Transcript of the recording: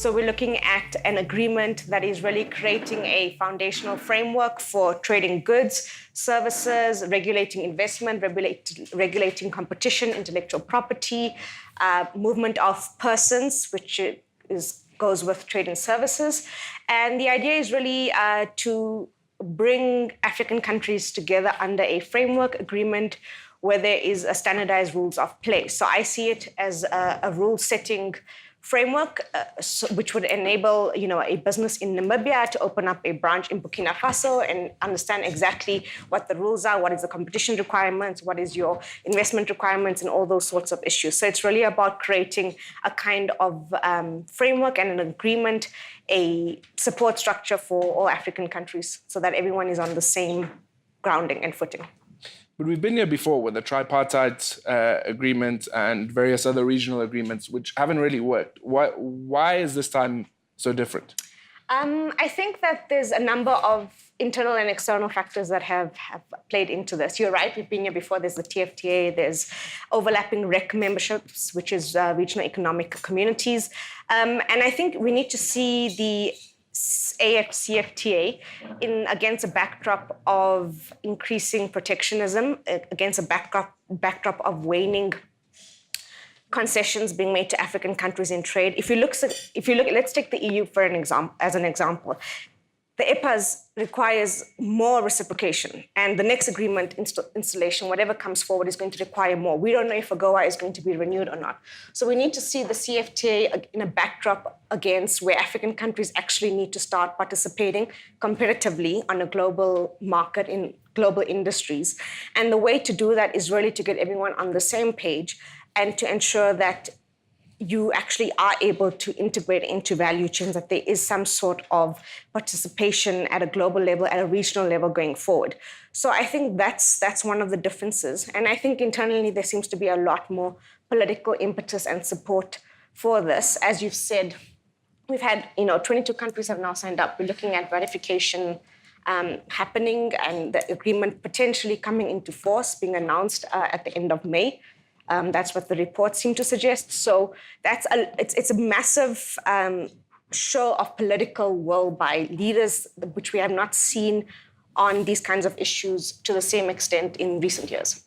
So we're looking at an agreement that is really creating a foundational framework for trading goods, services, regulating investment, regulating competition, intellectual property, movement of persons, which goes with trade and services. And the idea is really to bring African countries together under a framework agreement where there is a standardized rules of play. So I see it as a rule-setting framework, which would enable, a business in Namibia to open up a branch in Burkina Faso and understand exactly what the rules are, what is the competition requirements, what is your investment requirements, and all those sorts of issues. So it's really about creating a kind of framework and an agreement, a support structure for all African countries so that everyone is on the same grounding and footing. But we've been here before with the tripartite agreement and various other regional agreements, which haven't really worked. Why is this time so different? I think that there's a number of internal and external factors that have played into this. You're right, we've been here before. There's the TFTA, there's overlapping REC memberships, which is regional economic communities. And I think we need to see the ACFTA against a backdrop of increasing protectionism, against a backdrop of waning concessions being made to African countries in trade. If you look, let's take the EU as an example. The EPAs requires more reciprocation, and the next agreement installation, whatever comes forward, is going to require more. We don't know if AGOA is going to be renewed or not. So we need to see the CFTA in a backdrop against where African countries actually need to start participating competitively on a global market in global industries. And the way to do that is really to get everyone on the same page and to ensure that you actually are able to integrate into value chains, that there is some sort of participation at a global level, at a regional level going forward. So I think that's one of the differences. And I think internally there seems to be a lot more political impetus and support for this. As you've said, we've had, 22 countries have now signed up. We're looking at ratification happening and the agreement potentially coming into force, being announced at the end of May. That's what the reports seem to suggest. So it's a massive show of political will by leaders, which we have not seen on these kinds of issues to the same extent in recent years.